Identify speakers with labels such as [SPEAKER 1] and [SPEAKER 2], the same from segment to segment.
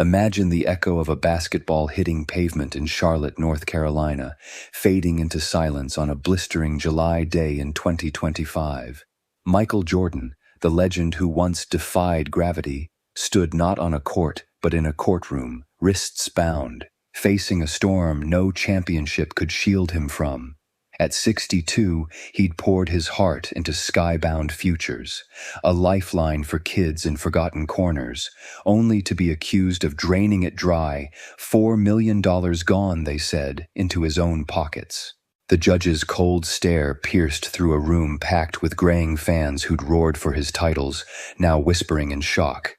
[SPEAKER 1] Imagine the echo of a basketball hitting pavement in Charlotte, North Carolina, fading into silence on a blistering July day in 2025. Michael Jordan, the legend who once defied gravity, stood not on a court, but in a courtroom, wrists bound, facing a storm no championship could shield him from. At 62, he'd poured his heart into skybound futures, a lifeline for kids in forgotten corners, only to be accused of draining it dry, $4 million gone, they said, into his own pockets. The judge's cold stare pierced through a room packed with graying fans who'd roared for his titles, now whispering in shock.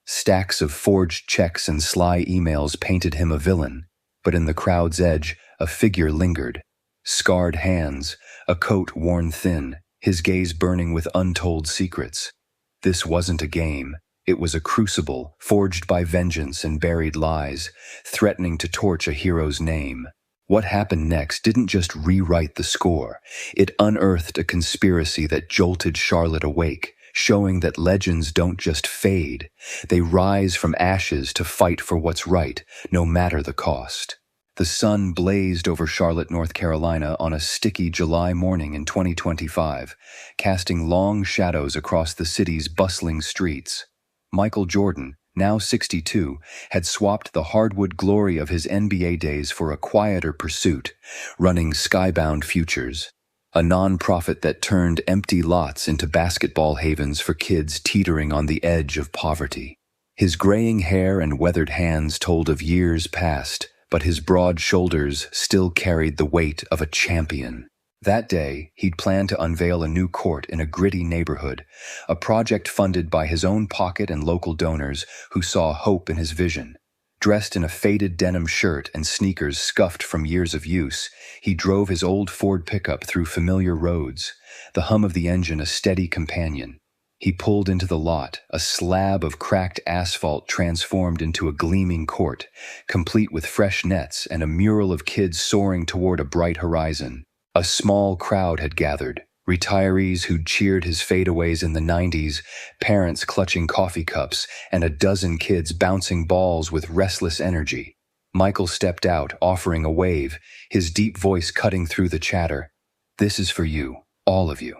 [SPEAKER 1] Stacks of forged checks and sly emails painted him a villain, but in the crowd's edge, a figure lingered. Scarred hands, a coat worn thin, his gaze burning with untold secrets. This wasn't a game. It was a crucible, forged by vengeance and buried lies, threatening to torch a hero's name. What happened next didn't just rewrite the score. It unearthed a conspiracy that jolted Charlotte awake, showing that legends don't just fade. They rise from ashes to fight for what's right, no matter the cost. The sun blazed over Charlotte, North Carolina on a sticky July morning in 2025, casting long shadows across the city's bustling streets. Michael Jordan, now 62, had swapped the hardwood glory of his NBA days for a quieter pursuit, running Skybound Futures, a non-profit that turned empty lots into basketball havens for kids teetering on the edge of poverty. His graying hair and weathered hands told of years past, but his broad shoulders still carried the weight of a champion. That day, he'd planned to unveil a new court in a gritty neighborhood, a project funded by his own pocket and local donors who saw hope in his vision. Dressed in a faded denim shirt and sneakers scuffed from years of use, he drove his old Ford pickup through familiar roads, the hum of the engine a steady companion. He pulled into the lot, a slab of cracked asphalt transformed into a gleaming court, complete with fresh nets and a mural of kids soaring toward a bright horizon. A small crowd had gathered, retirees who'd cheered his fadeaways in the 90s, parents clutching coffee cups, and a dozen kids bouncing balls with restless energy. Michael stepped out, offering a wave, his deep voice cutting through the chatter. "This is for you, all of you."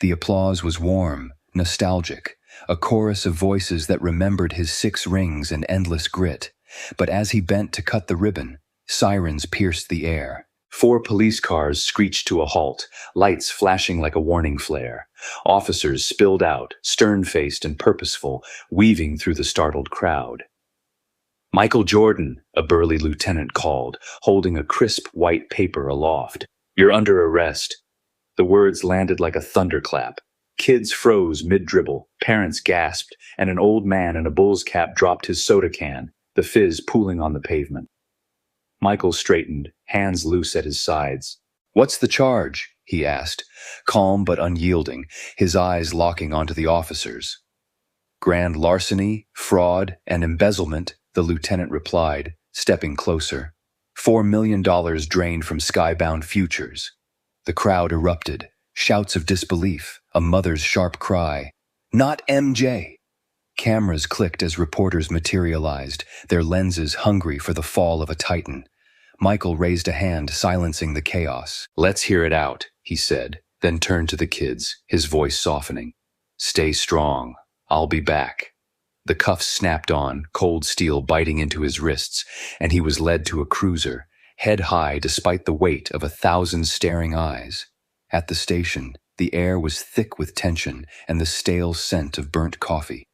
[SPEAKER 1] The applause was warm, nostalgic, a chorus of voices that remembered his 6 rings and endless grit. But as he bent to cut the ribbon, sirens pierced the air. 4 police cars screeched to a halt, lights flashing like a warning flare. Officers spilled out, stern-faced and purposeful, weaving through the startled crowd. "Michael Jordan," a burly lieutenant called, holding a crisp white paper aloft. "You're under arrest." The words landed like a thunderclap. Kids froze mid-dribble, parents gasped, and an old man in a bull's cap dropped his soda can, the fizz pooling on the pavement. Michael straightened, hands loose at his sides. "What's the charge?" he asked, calm but unyielding, his eyes locking onto the officers. "Grand larceny, fraud, and embezzlement," the lieutenant replied, stepping closer. $4 million drained from Skybound Futures. The crowd erupted, shouts of disbelief, a mother's sharp cry. "Not MJ!" Cameras clicked as reporters materialized, their lenses hungry for the fall of a titan. Michael raised a hand, silencing the chaos. "Let's hear it out," he said, then turned to the kids, his voice softening. "Stay strong. I'll be back." The cuffs snapped on, cold steel biting into his wrists, and he was led to a cruiser, head high despite the weight of 1,000 staring eyes. At the station, the air was thick with tension and the stale scent of burnt coffee.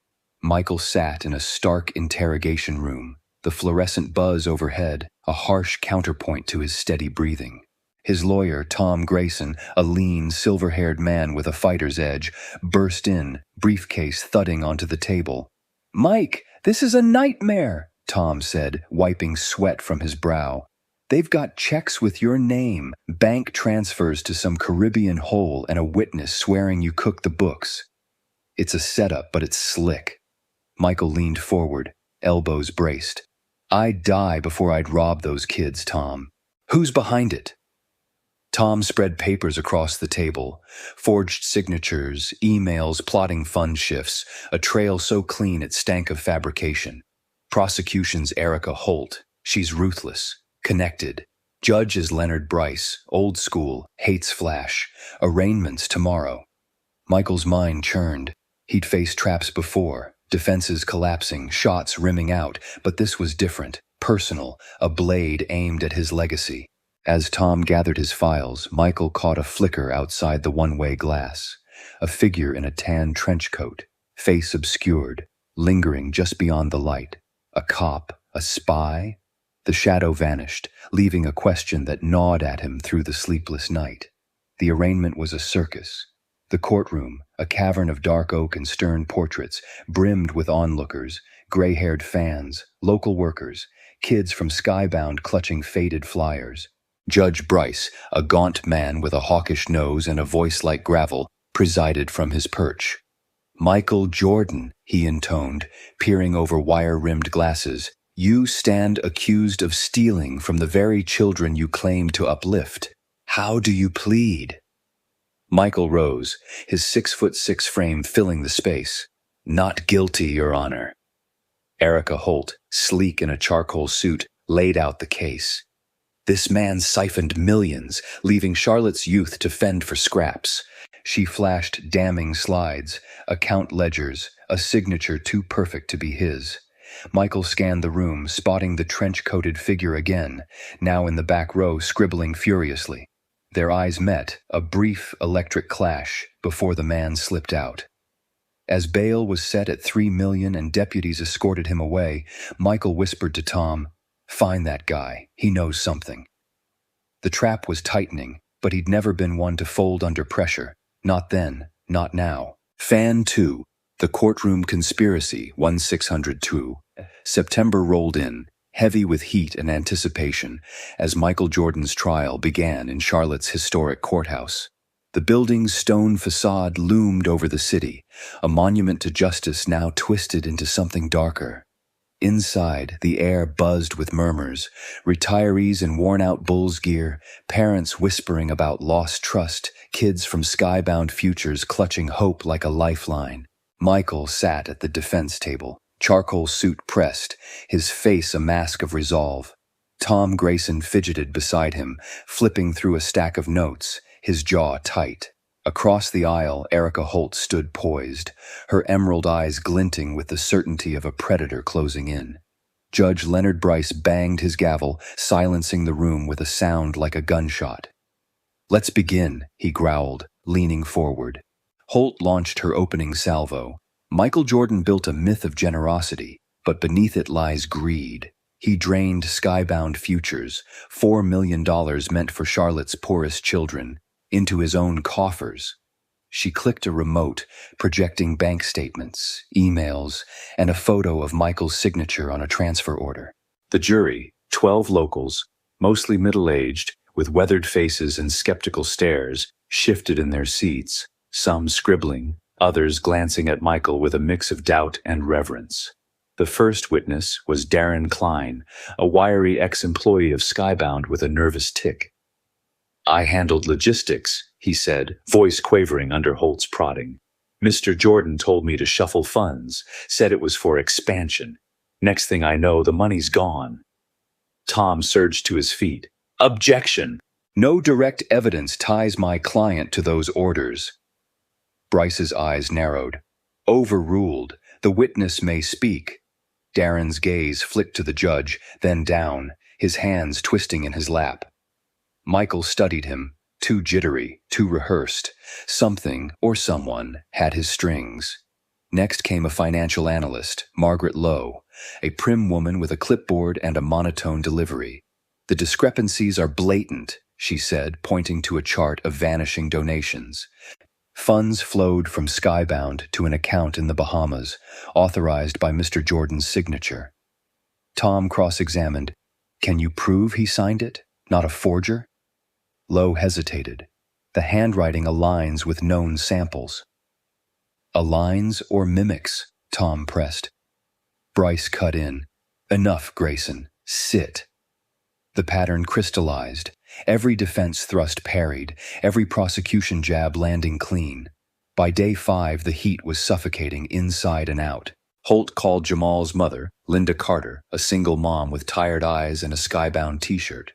[SPEAKER 1] Michael sat in a stark interrogation room, the fluorescent buzz overhead, a harsh counterpoint to his steady breathing. His lawyer, Tom Grayson, a lean, silver-haired man with a fighter's edge, burst in, briefcase thudding onto the table. "Mike, this is a nightmare," Tom said, wiping sweat from his brow. "They've got checks with your name, bank transfers to some Caribbean hole, and a witness swearing you cooked the books. It's a setup, but it's slick." Michael leaned forward, elbows braced. "I'd die before I'd rob those kids, Tom. Who's behind it?" Tom spread papers across the table, forged signatures, emails plotting fund shifts, a trail so clean it stank of fabrication. Prosecution's Erica Holt. She's ruthless. Connected. Judge is Leonard Bryce. Old school. Hates flash. Arraignments tomorrow. Michael's mind churned. He'd faced traps before. Defenses collapsing. Shots rimming out. But this was different. Personal. A blade aimed at his legacy. As Tom gathered his files, Michael caught a flicker outside the one-way glass. A figure in a tan trench coat. Face obscured. Lingering just beyond the light. A cop? A spy? The shadow vanished, leaving a question that gnawed at him through the sleepless night. The arraignment was a circus. The courtroom, a cavern of dark oak and stern portraits, brimmed with onlookers, gray-haired fans, local workers, kids from Skybound clutching faded flyers. Judge Bryce, a gaunt man with a hawkish nose and a voice like gravel, presided from his perch. "Michael Jordan," he intoned, peering over wire-rimmed glasses, "you stand accused of stealing from the very children you claim to uplift. How do you plead?" Michael rose, his 6'6" frame filling the space. "Not guilty, Your Honor." Erica Holt, sleek in a charcoal suit, laid out the case. "This man siphoned millions, leaving Charlotte's youth to fend for scraps." She flashed damning slides, account ledgers, a signature too perfect to be his. Michael scanned the room, spotting the trench-coated figure again, now in the back row scribbling furiously. Their eyes met, a brief electric clash, before the man slipped out. As bail was set at $3 million and deputies escorted him away, Michael whispered to Tom, "Find that guy. He knows something." The trap was tightening, but he'd never been one to fold under pressure. Not then, not now. Fan 2, The Courtroom Conspiracy, 1602. September rolled in, heavy with heat and anticipation, as Michael Jordan's trial began in Charlotte's historic courthouse. The building's stone facade loomed over the city, a monument to justice now twisted into something darker. Inside, the air buzzed with murmurs, retirees in worn-out Bulls gear, parents whispering about lost trust, kids from skybound futures clutching hope like a lifeline. Michael sat at the defense table, charcoal suit pressed, his face a mask of resolve. Tom Grayson fidgeted beside him, flipping through a stack of notes, his jaw tight. Across the aisle, Erica Holt stood poised, her emerald eyes glinting with the certainty of a predator closing in. Judge Leonard Bryce banged his gavel, silencing the room with a sound like a gunshot. "Let's begin," he growled, leaning forward. Holt launched her opening salvo. Michael Jordan built a myth of generosity, but beneath it lies greed. He drained skybound futures, $4 million meant for Charlotte's poorest children, into his own coffers. She clicked a remote, projecting bank statements, emails, and a photo of Michael's signature on a transfer order. The jury, 12 locals, mostly middle-aged, with weathered faces and skeptical stares, shifted in their seats, some scribbling, others glancing at Michael with a mix of doubt and reverence. The first witness was Darren Klein, a wiry ex-employee of Skybound with a nervous tic. "I handled logistics," he said, voice quavering under Holt's prodding. "Mr. Jordan told me to shuffle funds, said it was for expansion. Next thing I know, the money's gone." Tom surged to his feet. "Objection! No direct evidence ties my client to those orders." Bryce's eyes narrowed. "Overruled. The witness may speak." Darren's gaze flicked to the judge, then down, his hands twisting in his lap. Michael studied him, too jittery, too rehearsed. Something, or someone, had his strings. Next came a financial analyst, Margaret Lowe, a prim woman with a clipboard and a monotone delivery. "The discrepancies are blatant," she said, pointing to a chart of vanishing donations. Funds flowed from Skybound to an account in the Bahamas, authorized by Mr. Jordan's signature. Tom cross-examined. "Can you prove he signed it? Not a forger?" Lowe hesitated. "The handwriting aligns with known samples." "Aligns or mimics?" Tom pressed. Bryce cut in. "Enough, Grayson. Sit." The pattern crystallized. Every defense thrust parried, every prosecution jab landing clean. By day 5, the heat was suffocating inside and out. Holt called Jamal's mother, Linda Carter, a single mom with tired eyes and a skybound t-shirt.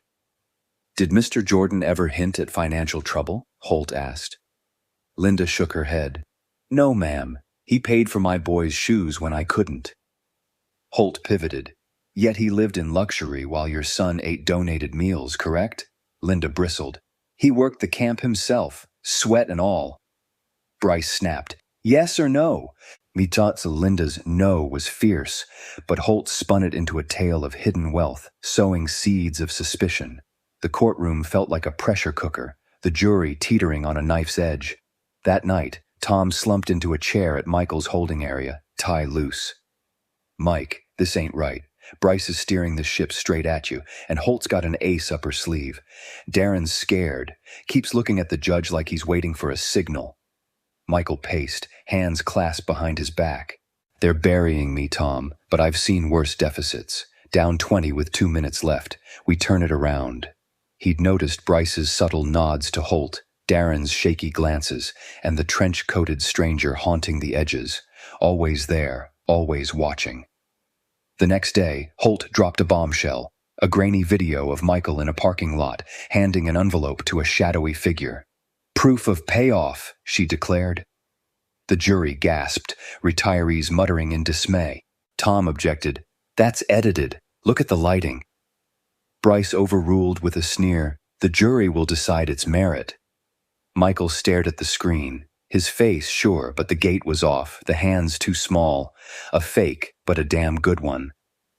[SPEAKER 1] Did Mr. Jordan ever hint at financial trouble? Holt asked. Linda shook her head. No, ma'am. He paid for my boy's shoes when I couldn't. Holt pivoted. Yet he lived in luxury while your son ate donated meals, correct? Linda bristled. He worked the camp himself, sweat and all. Bryce snapped. Yes or no? Linda's no was fierce, but Holt spun it into a tale of hidden wealth, sowing seeds of suspicion. The courtroom felt like a pressure cooker, the jury teetering on a knife's edge. That night, Tom slumped into a chair at Michael's holding area, tie loose. Mike, this ain't right. Bryce is steering the ship straight at you, and Holt's got an ace up her sleeve. Darren's scared, keeps looking at the judge like he's waiting for a signal. Michael paced, hands clasped behind his back. They're burying me, Tom, but I've seen worse deficits. Down 20 with 2 minutes left. We turn it around. He'd noticed Bryce's subtle nods to Holt, Darren's shaky glances, and the trench-coated stranger haunting the edges. Always there, always watching. The next day, Holt dropped a bombshell, a grainy video of Michael in a parking lot, handing an envelope to a shadowy figure. Proof of payoff, she declared. The jury gasped, retirees muttering in dismay. Tom objected. That's edited. Look at the lighting. Bryce overruled with a sneer. The jury will decide its merit. Michael stared at the screen. His face, sure, but the gait was off, the hands too small. A fake, but a damn good one.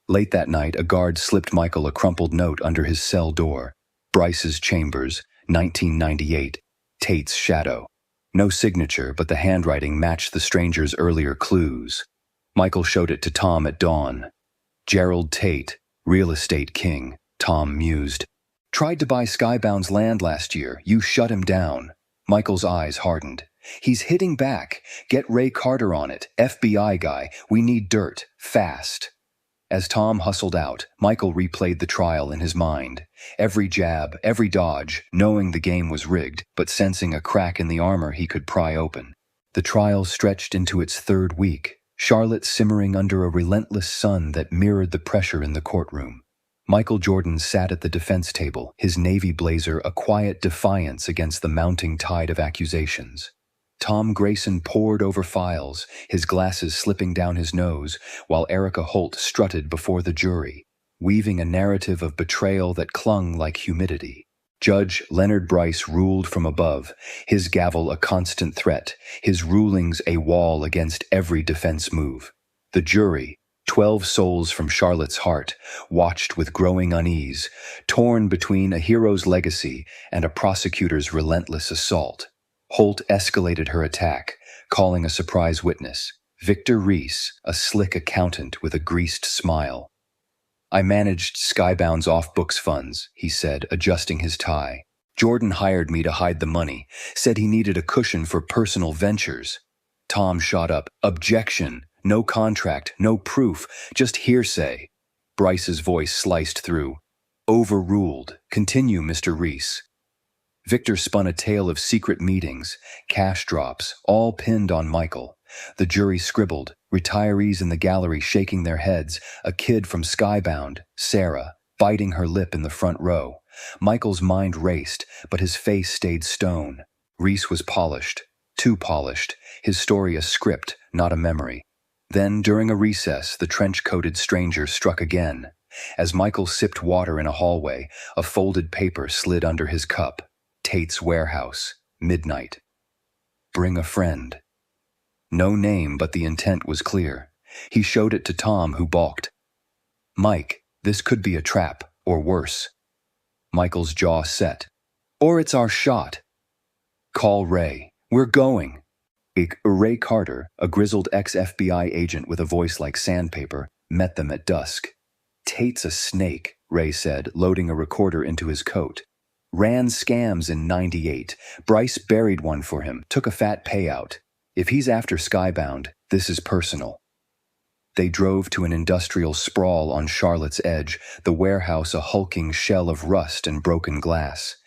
[SPEAKER 1] Late that night, a guard slipped Michael a crumpled note under his cell door. Bryce's Chambers, 1998. Tate's shadow. No signature, but the handwriting matched the stranger's earlier clues. Michael showed it to Tom at dawn. Gerald Tate, real estate king, Tom mused. Tried to buy Skybound's land last year. You shut him down. Michael's eyes hardened. He's hitting back. Get Ray Carter on it. FBI guy. We need dirt. Fast. As Tom hustled out, Michael replayed the trial in his mind. Every jab, every dodge, knowing the game was rigged, but sensing a crack in the armor he could pry open. The trial stretched into its third week, Charlotte simmering under a relentless sun that mirrored the pressure in the courtroom. Michael Jordan sat at the defense table, his navy blazer a quiet defiance against the mounting tide of accusations. Tom Grayson pored over files, his glasses slipping down his nose, while Erica Holt strutted before the jury, weaving a narrative of betrayal that clung like humidity. Judge Leonard Bryce ruled from above, his gavel a constant threat, his rulings a wall against every defense move. The jury, 12 souls from Charlotte's heart, watched with growing unease, torn between a hero's legacy and a prosecutor's relentless assault. Holt escalated her attack, calling a surprise witness, Victor Reese, a slick accountant with a greased smile. I managed Skybound's off-books funds, he said, adjusting his tie. Jordan hired me to hide the money, said he needed a cushion for personal ventures. Tom shot up. Objection. No contract, no proof, just hearsay. Bryce's voice sliced through. Overruled. Continue, Mr. Reese. Victor spun a tale of secret meetings, cash drops, all pinned on Michael. The jury scribbled, retirees in the gallery shaking their heads, a kid from Skybound, Sarah, biting her lip in the front row. Michael's mind raced, but his face stayed stone. Reese was polished, too polished, his story a script, not a memory. Then, during a recess, the trench-coated stranger struck again. As Michael sipped water in a hallway, a folded paper slid under his cup. Tate's warehouse, midnight. Bring a friend. No name, but the intent was clear. He showed it to Tom, who balked. Mike, this could be a trap, or worse. Michael's jaw set. Or it's our shot. Call Ray. We're going. Ray Carter, a grizzled ex-FBI agent with a voice like sandpaper, met them at dusk. Tate's a snake, Ray said, loading a recorder into his coat. Ran scams in '98. Bryce buried one for him, took a fat payout. If he's after Skybound, this is personal. They drove to an industrial sprawl on Charlotte's Edge, the warehouse a hulking shell of rust and broken glass.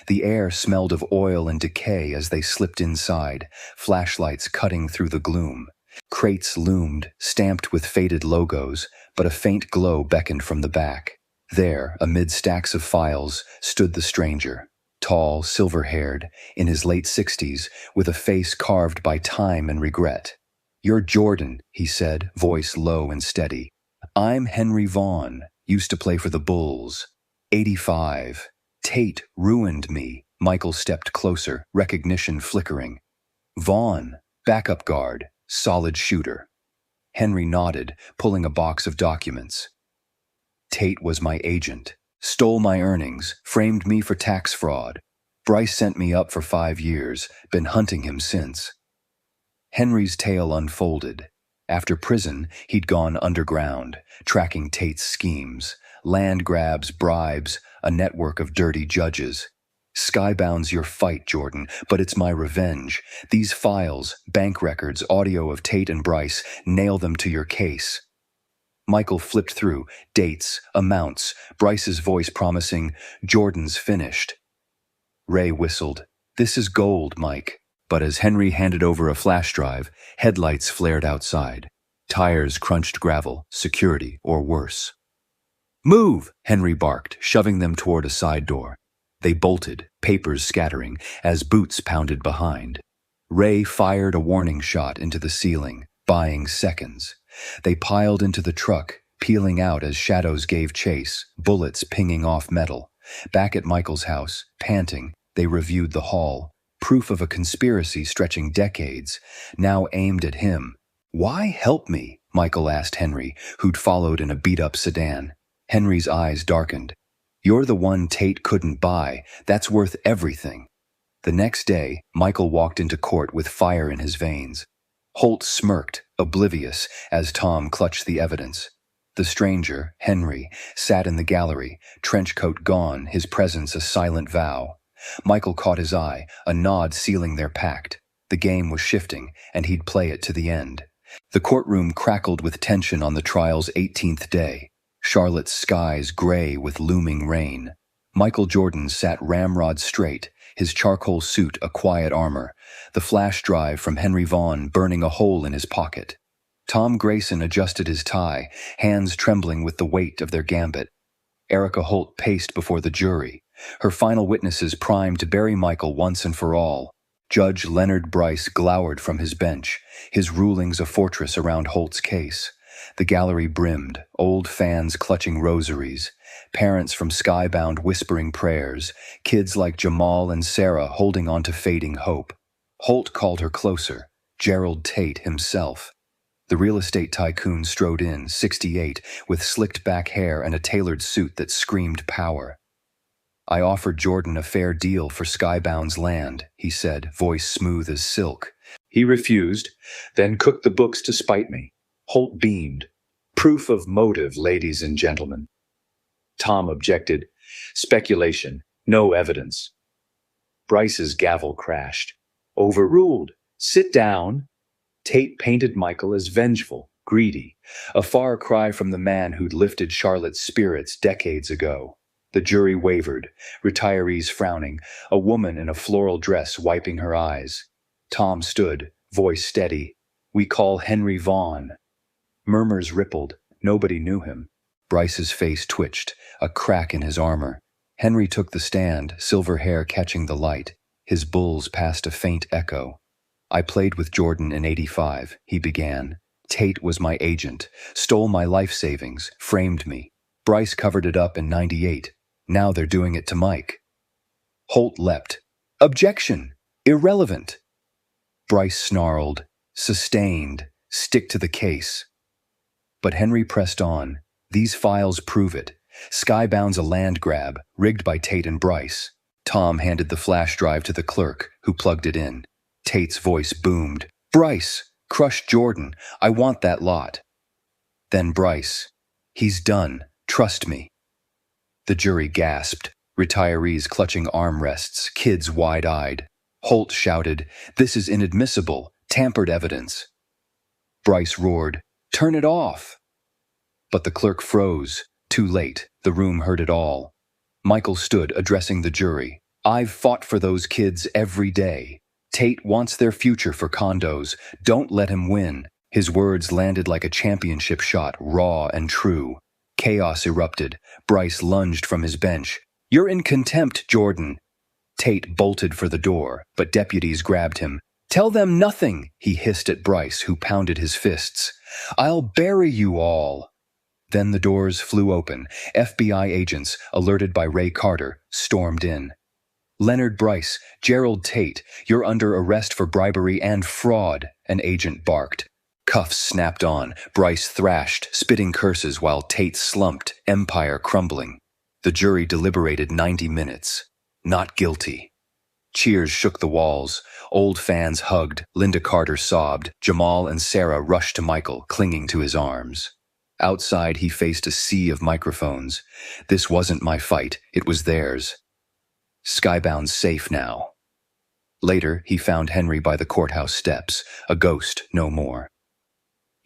[SPEAKER 1] The air smelled of oil and decay as they slipped inside, flashlights cutting through the gloom. Crates loomed, stamped with faded logos, but a faint glow beckoned from the back. There, amid stacks of files, stood the stranger. Tall, silver-haired, in his late 60s, with a face carved by time and regret. "You're Jordan," he said, voice low and steady. "I'm Henry Vaughn, used to play for the Bulls. 85. Tate ruined me." Michael stepped closer, recognition flickering. "Vaughn, backup guard, solid shooter." Henry nodded, pulling a box of documents. "Tate was my agent. Stole my earnings, framed me for tax fraud. Bryce sent me up for 5 years, been hunting him since." Henry's tale unfolded. After prison, he'd gone underground, tracking Tate's schemes. Land grabs, bribes, a network of dirty judges. "Skybound's your fight, Jordan, but it's my revenge. These files, bank records, audio of Tate and Bryce, nail them to your case." Michael flipped through, dates, amounts, Bryce's voice promising, "Jordan's finished." Ray whistled. "This is gold, Mike." But as Henry handed over a flash drive, headlights flared outside. Tires crunched gravel, security, or worse. "Move!" Henry barked, shoving them toward a side door. They bolted, papers scattering, as boots pounded behind. Ray fired a warning shot into the ceiling, buying seconds. They piled into the truck, peeling out as shadows gave chase, bullets pinging off metal. Back at Michael's house, panting, they reviewed the hall. Proof of a conspiracy stretching decades, now aimed at him. "Why help me?" Michael asked Henry, who'd followed in a beat-up sedan. Henry's eyes darkened. "You're the one Tate couldn't buy. That's worth everything." The next day, Michael walked into court with fire in his veins. Holt smirked, oblivious, as Tom clutched the evidence. The stranger, Henry, sat in the gallery, trench coat gone, his presence a silent vow. Michael caught his eye, a nod sealing their pact. The game was shifting, and he'd play it to the end. The courtroom crackled with tension on the trial's 18th day. Charlotte's skies gray with looming rain. Michael Jordan sat ramrod straight, his charcoal suit a quiet armor, the flash drive from Henry Vaughn burning a hole in his pocket. Tom Grayson adjusted his tie, hands trembling with the weight of their gambit. Erica Holt paced before the jury, her final witnesses primed to bury Michael once and for all. Judge Leonard Bryce glowered from his bench, his rulings a fortress around Holt's case. The gallery brimmed, old fans clutching rosaries, parents from Skybound whispering prayers, kids like Jamal and Sarah holding on to fading hope. Holt called her closer, Gerald Tate himself. The real estate tycoon strode in, 68, with slicked back hair and a tailored suit that screamed power. "I offered Jordan a fair deal for Skybound's land," he said, voice smooth as silk. "He refused, then cooked the books to spite me." Holt beamed. "Proof of motive, ladies and gentlemen." Tom objected. "Speculation, no evidence." Bryce's gavel crashed. "Overruled. Sit down." Tate painted Michael as vengeful, greedy, a far cry from the man who'd lifted Charlotte's spirits decades ago. The jury wavered, retirees frowning, a woman in a floral dress wiping her eyes. Tom stood, voice steady. "We call Henry Vaughn." Murmurs rippled. Nobody knew him. Bryce's face twitched, a crack in his armor. Henry took the stand, silver hair catching the light. His bulls passed a faint echo. "I played with Jordan in 85, he began. Tate was my agent, stole my life savings, framed me. Bryce covered it up in 98. Now they're doing it to Mike." Holt leapt. "Objection! Irrelevant!" Bryce snarled. "Sustained. Stick to the case." But Henry pressed on. "These files prove it. Skybound's a land grab, rigged by Tate and Bryce." Tom handed the flash drive to the clerk, who plugged it in. Tate's voice boomed. "Bryce, crush Jordan. I want that lot." Then Bryce. "He's done. Trust me." The jury gasped, retirees clutching armrests, kids wide-eyed. Holt shouted, "This is inadmissible. Tampered evidence." Bryce roared, "Turn it off!" But the clerk froze. Too late. The room heard it all. Michael stood, addressing the jury. "I've fought for those kids every day. Tate wants their future for condos. Don't let him win." His words landed like a championship shot, raw and true. Chaos erupted. Bryce lunged from his bench. "You're in contempt, Jordan." Tate bolted for the door, but deputies grabbed him. "Tell them nothing," he hissed at Bryce, who pounded his fists. "I'll bury you all." Then the doors flew open. FBI agents, alerted by Ray Carter, stormed in. "Leonard Bryce, Gerald Tate, you're under arrest for bribery and fraud," an agent barked. Cuffs snapped on. Bryce thrashed, spitting curses while Tate slumped, empire crumbling. The jury deliberated 90 minutes. Not guilty. Cheers shook the walls. Old fans hugged. Linda Carter sobbed. Jamal and Sarah rushed to Michael, clinging to his arms. Outside, he faced a sea of microphones. "This wasn't my fight. It was theirs." Skybound's safe now. Later, he found Henry by the courthouse steps, a ghost, no more.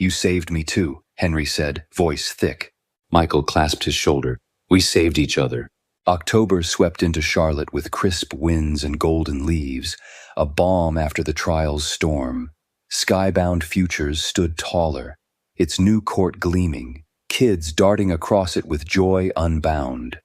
[SPEAKER 1] "You saved me too," Henry said, voice thick.
[SPEAKER 2] Michael clasped his shoulder. "We saved each other."
[SPEAKER 1] October swept into Charlotte with crisp winds and golden leaves, a balm after the trial's storm. Skybound Futures stood taller, its new court gleaming, kids darting across it with joy unbound.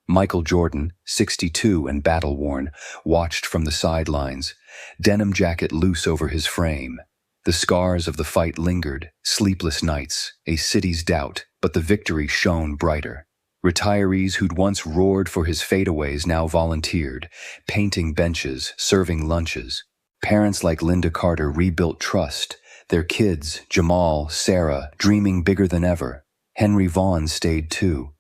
[SPEAKER 1] Michael Jordan, 62 and battle-worn, watched from the sidelines, denim jacket loose over his frame. The scars of the fight lingered, sleepless nights, a city's doubt, but the victory shone brighter. Retirees who'd once roared for his fadeaways now volunteered, painting benches, serving lunches. Parents like Linda Carter rebuilt trust, their kids, Jamal, Sarah, dreaming bigger than ever. Henry Vaughn stayed too.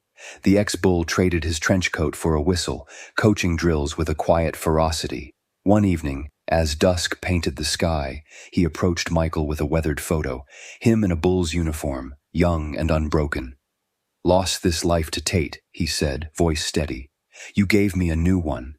[SPEAKER 1] The ex-bull traded his trench coat for a whistle, coaching drills with a quiet ferocity. One evening, as dusk painted the sky, he approached Michael with a weathered photo, him in a bull's uniform, young and unbroken. "Lost this life to Tate," he said, voice steady. "You gave me a new one."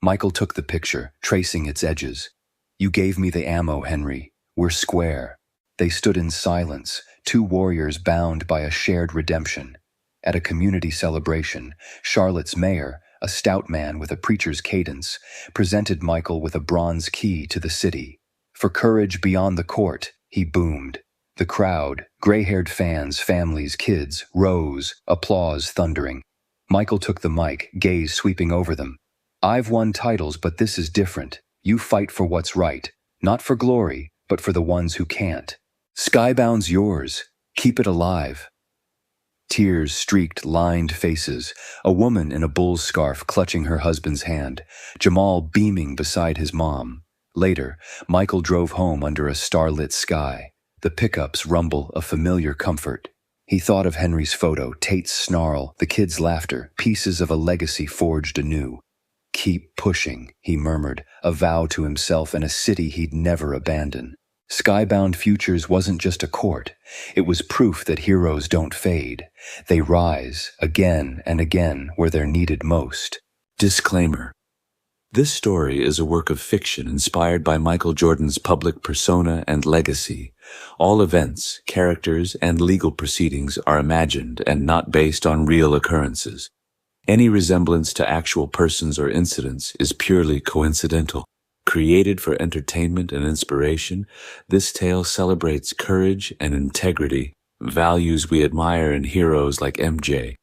[SPEAKER 1] Michael took the picture, tracing its edges. "You gave me the ammo, Henry. We're square." They stood in silence, two warriors bound by a shared redemption. At a community celebration, Charlotte's mayor, a stout man with a preacher's cadence, presented Michael with a bronze key to the city. "For courage beyond the court," he boomed. The crowd, gray-haired fans, families, kids, rose, applause thundering. Michael took the mic, gaze sweeping over them. "I've won titles, but this is different. You fight for what's right, not for glory, but for the ones who can't. Skybound's yours. Keep it alive." Tears streaked lined faces, a woman in a bull's scarf clutching her husband's hand, Jamal beaming beside his mom. Later, Michael drove home under a starlit sky. The pickups rumble a familiar comfort. He thought of Henry's photo, Tate's snarl, the kids' laughter, pieces of a legacy forged anew. "Keep pushing," he murmured, a vow to himself and a city he'd never abandon. Skybound Futures wasn't just a court. It was proof that heroes don't fade. They rise, again and again, where they're needed most.
[SPEAKER 2] Disclaimer. This story is a work of fiction inspired by Michael Jordan's public persona and legacy. All events, characters, and legal proceedings are imagined and not based on real occurrences. Any resemblance to actual persons or incidents is purely coincidental. Created for entertainment and inspiration, this tale celebrates courage and integrity, values we admire in heroes like MJ.